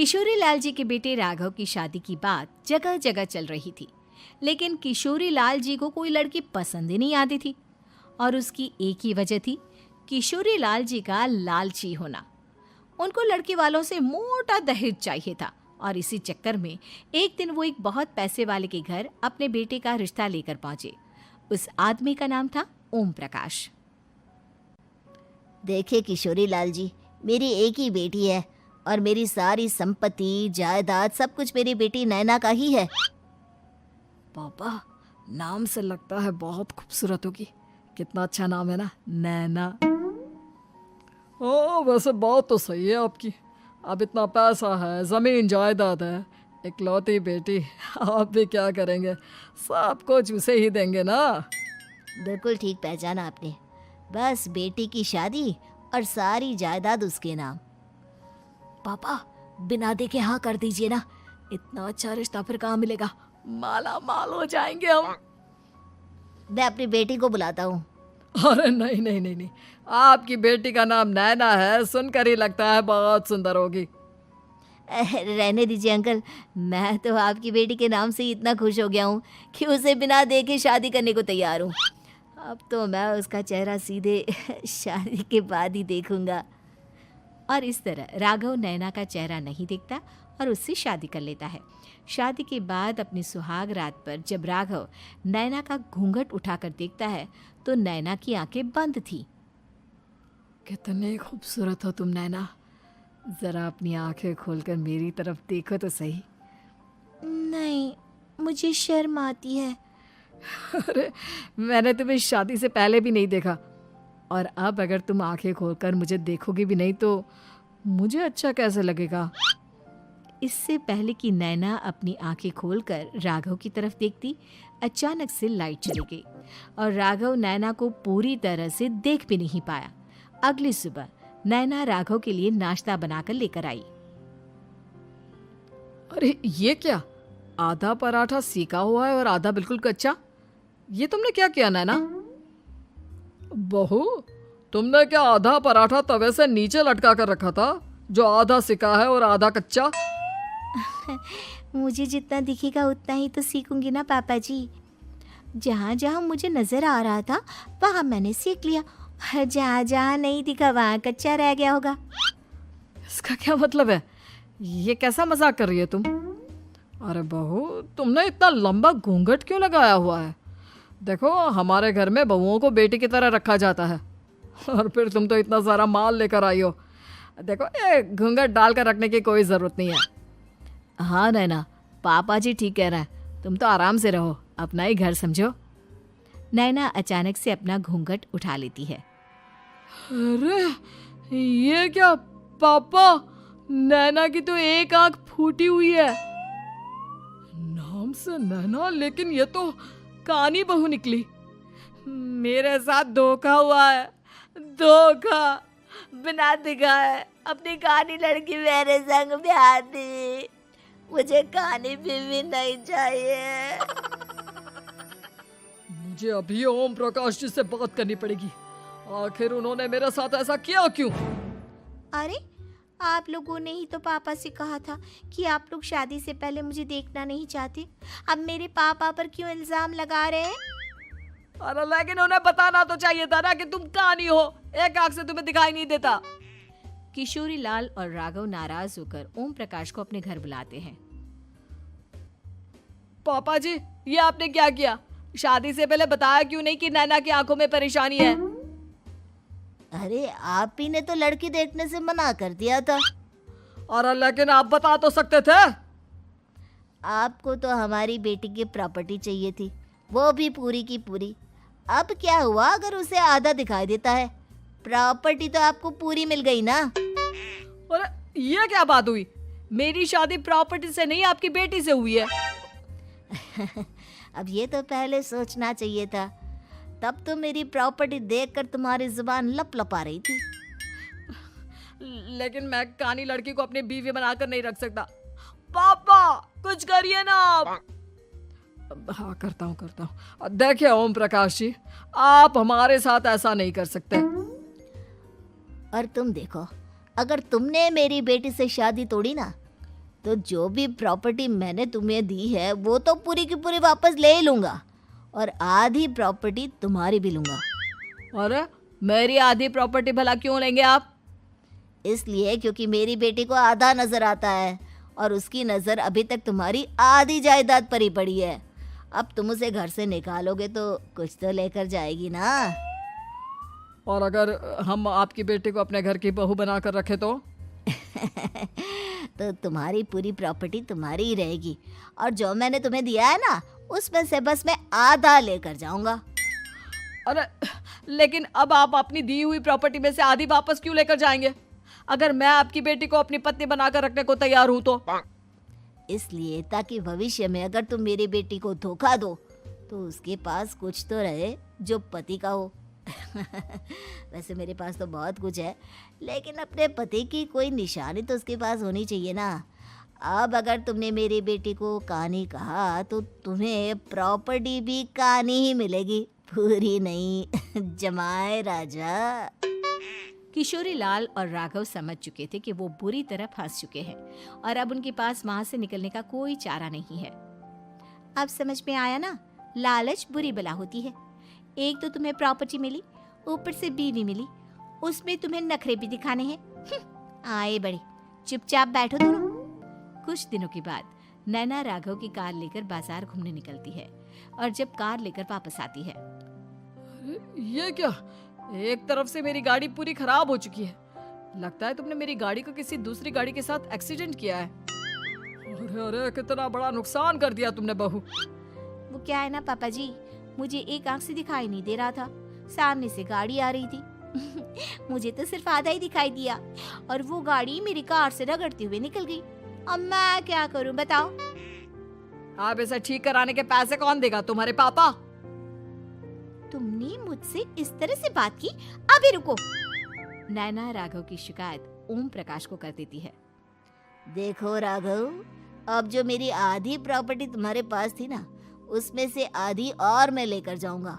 किशोरी लाल जी के बेटे राघव की शादी की बात जगह जगह चल रही थी, लेकिन किशोरी लाल जी को कोई लड़की पसंद ही नहीं आती थी। और उसकी एक ही वजह थी, किशोरी लाल जी का लालची होना। उनको लड़की वालों से मोटा दहेज चाहिए था और इसी चक्कर में एक दिन वो एक बहुत पैसे वाले के घर अपने बेटे का रिश्ता लेकर पहुंचे। उस आदमी का नाम था ओम प्रकाश। देखिए किशोरी लाल जी, मेरी एक ही बेटी है और मेरी सारी संपत्ति जायदाद सब कुछ मेरी बेटी नैना का ही है। पापा, नाम से लगता है बहुत खूबसूरत होगी। कितना अच्छा नाम है ना, नैना। ओ, वैसे बात तो सही है आपकी। अब इतना पैसा है, ज़मीन जायदाद है, इकलौती बेटी, आप भी क्या करेंगे? सब कुछ उसे ही देंगे ना। बिल्कुल ठीक पहचाना आपने। बस बेटी की शादी और सारी जायदाद उसके नाम। पापा, बिना देखे हाँ कर दीजिए ना। इतना अच्छा रिश्ता फिर कहाँ मिलेगा? माला माल हो जाएंगे हम। मैं अपनी बेटी को बुलाता हूँ। अरे नहीं नहीं नहीं नहीं, आपकी बेटी का नाम नैना है, सुनकर ही लगता है बहुत सुंदर होगी। रहने दीजिए अंकल, मैं तो आपकी बेटी के नाम से ही इतना खुश हो गया हूँ कि उसे बिना देखे शादी करने को तैयार हूँ। अब तो मैं उसका चेहरा सीधे शादी के बाद ही देखूंगा। और इस तरह राघव नैना का चेहरा नहीं देखता और उससे शादी कर लेता है। शादी के बाद अपनी सुहाग रात पर जब राघव नैना का घूंघट उठाकर देखता है तो नैना की आंखें बंद थी। कितनी खूबसूरत हो तुम नैना, जरा अपनी आंखें खोलकर मेरी तरफ देखो तो सही। नहीं, मुझे शर्म आती है। अरे, मैंने तुम्हें शादी से पहले भी नहीं देखा, और अब अगर तुम आंखें खोलकर मुझे देखोगी भी नहीं तो मुझे अच्छा कैसे लगेगा? इससे पहले कि नैना अपनी आंखें खोलकर राघव की तरफ देखती, अचानक से लाइट चली गई और राघव नैना को पूरी तरह से देख भी नहीं पाया। अगली सुबह नैना राघव के लिए नाश्ता बनाकर लेकर आई। अरे ये क्या, आधा पराठा सेका हुआ है और आधा बिल्कुल कच्चा। ये तुमने क्या किया नैना? बहू, तुमने क्या आधा पराठा तवे से नीचे लटका कर रखा था, जो आधा सेका है और आधा कच्चा? मुझे जितना दिखेगा उतना ही तो सीखूंगी ना पापा जी। जहाँ जहाँ मुझे नजर आ रहा था वहाँ मैंने सीख लिया, जहाँ जहाँ नहीं दिखा वहाँ कच्चा रह गया होगा। इसका क्या मतलब है? ये कैसा मजाक कर रही है तुम? अरे बहू, तुमने इतना लंबा घूंघट क्यों लगाया हुआ है? देखो, हमारे घर में बहुओं को बेटी की तरह रखा जाता है, और फिर तुम तो इतना सारा माल लेकर आई हो। देखो, ये घूंघट डाल कर रखने की कोई ज़रूरत नहीं है। हाँ नैना, पापा जी ठीक कह रहे हैं, तुम तो आराम से रहो, अपना ही घर समझो। नैना अचानक से अपना घूंघट उठा लेती है। अरे ये क्या पापा, नैना की तो एक आंख फूटी हुई है। नाम से नैना, लेकिन ये तो कानी बहू निकली। मेरे साथ धोखा हुआ है, धोखा। बिना दिखाए अपनी कानी लड़की मेरे संग ब्याह दी। मुझे कानी बीवी नहीं चाहिए। मुझे अभी ओम प्रकाश जी से बात करनी पड़ेगी। आखिर उन्होंने मेरे साथ ऐसा किया क्यों? अरे, आप लोगों ने ही तो पापा से कहा था कि आप लोग शादी से पहले मुझे देखना नहीं चाहते। अब मेरे पापा पर क्यों इल्जाम लगा रहे हैं? अरे लेकिन उन्हें बताना तो चाहिए था ना कि तुम कानी हो, एक आंख से तुम्हें दिखाई नहीं देता। किशोरी लाल और राघव नाराज होकर ओम प्रकाश को अपने घर बुलाते हैं। पापा जी, ये आपने क्या किया? शादी से पहले बताया क्यों नहीं कि नैना की आंखों में परेशानी है? अरे, आप ही ने तो लड़की देखने से मना कर दिया था। अरे लेकिन आप बता तो सकते थे। आपको तो हमारी बेटी की प्रॉपर्टी चाहिए थी, वो भी पूरी की पूरी। अब क्या हुआ अगर उसे आधा दिखाई देता है? प्रॉपर्टी तो आपको पूरी मिल गई ना। अरे ये क्या बात हुई? मेरी शादी प्रॉपर्टी से नहीं, आपकी बेटी से हुई है। अब ये तो पहले सोचना चाहिए था, तब तो मेरी प्रॉपर्टी देखकर तुम्हारी जुबान लप लप आ रही थी। लेकिन मैं कानी लड़की को अपनी बीवी बनाकर नहीं रख सकता। पापा, कुछ करिए ना आप। हाँ, करता हूँ। देखिए ओम प्रकाश जी, आप हमारे साथ ऐसा नहीं कर सकते। और तुम देखो, अगर तुमने मेरी बेटी से शादी तोड़ी ना तो जो भी प्रॉपर्टी मैंने तुम्हें दी है वो तो पूरी की पूरी वापस ले ही लूँगा और आधी प्रॉपर्टी तुम्हारी भी लूँगा। अरे मेरी आधी प्रॉपर्टी भला क्यों लेंगे आप? इसलिए क्योंकि मेरी बेटी को आधा नज़र आता है और उसकी नज़र अभी तक तुम्हारी आधी जायदाद पर ही पड़ी है। अब तुम उसे घर से निकालोगे तो कुछ तो लेकर जाएगी ना। और अगर हम आपकी बेटी को अपने घर की बहू बना कर रखे तो? तो तुम्हारी पूरी प्रॉपर्टी तुम्हारी ही रहेगी और जो मैंने तुम्हें दिया है ना उसमें से बस मैं आधा लेकर जाऊंगा। अरे लेकिन अब आप अपनी दी हुई प्रॉपर्टी में से आधी वापस क्यों लेकर जाएंगे? अगर मैं आपकी बेटी को अपनी पत्नी बनाकर रखने को तैयार हूं तो? इसलिए ताकि भविष्य में अगर तुम मेरी बेटी को धोखा दो तो उसके पास कुछ तो रहे जो पति का हो। वैसे मेरे पास तो बहुत कुछ है लेकिन अपने पति की कोई निशानी तो उसके पास होनी चाहिए ना। अब अगर तुमने मेरी बेटी को कहानी कहा तो तुम्हें प्रॉपर्टी भी कहानी ही मिलेगी, पूरी नहीं। जमाए राजा। किशोरी लाल और राघव समझ चुके थे कि वो बुरी तरह फंस चुके हैं और अब उनके पास वहां से निकलने का कोई चारा नहीं है। अब समझ में आया ना, लालच बुरी बला होती है। एक तो तुम्हें प्रॉपर्टी मिली, ऊपर से बीवी मिली, उसमें तुम्हें नखरे भी दिखाने हैं। आए बड़े, चुपचाप बैठो दोनों। कुछ दिनों के बाद नैना राघव की कार लेकर बाजार घूमने निकलती है और जब कार लेकर वापस आती है, ये क्या? एक तरफ से मेरी गाड़ी पूरी खराब हो चुकी है। लगता है तुमने मेरी गाड़ी को किसी दूसरी गाड़ी के साथ एक्सीडेंट किया है। अरे अरे कितना बड़ा नुकसान कर दिया तुमने बहू। वो क्या है ना पापा जी, मुझे एक आंख से दिखाई नहीं दे रहा था, सामने से गाड़ी आ रही थी। मुझे तो सिर्फ आधा ही दिखाई दिया और वो गाड़ी मेरी कार से रगड़ते हुए निकल गई। अब मैं क्या करूं बताओ? आप इसे ठीक कराने के पैसे कौन देगा? तुम्हारे पापा? तुमने मुझसे इस तरह से बात की? अभी रुको। नैना राघव की शिकायत ओम प्रकाश को कर देती है। देखो राघव, अब जो मेरी आधी प्रॉपर्टी तुम्हारे पास थी ना उसमें से आधी और मैं लेकर जाऊंगा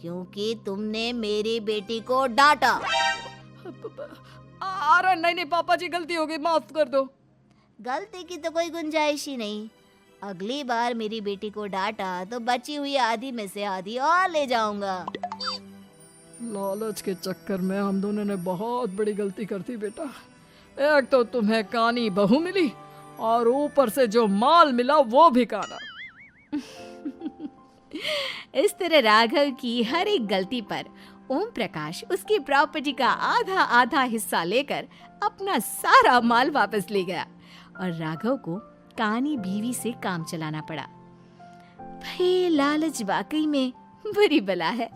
क्योंकि तुमने मेरी बेटी को डांटा। अरे नहीं नहीं पापा जी, गलती हो गई, माफ कर दो। गलती की तो कोई गुंजाइश ही नहीं। अगली बार मेरी बेटी को डांटा तो बची हुई आधी में से आधी और ले जाऊंगा। लालच के चक्कर में हम दोनों ने बहुत बड़ी गलती कर दी बेटा। एक तो तुम्हें कानी बहू मिली और ऊपर से जो माल मिला वो भी काना। इस तरह राघव की हर एक गलती पर ओम प्रकाश उसकी प्रॉपर्टी का आधा आधा हिस्सा लेकर अपना सारा माल वापस ले गया और राघव को कानी बीवी से काम चलाना पड़ा। भाई लालच वाकई में बुरी बला है।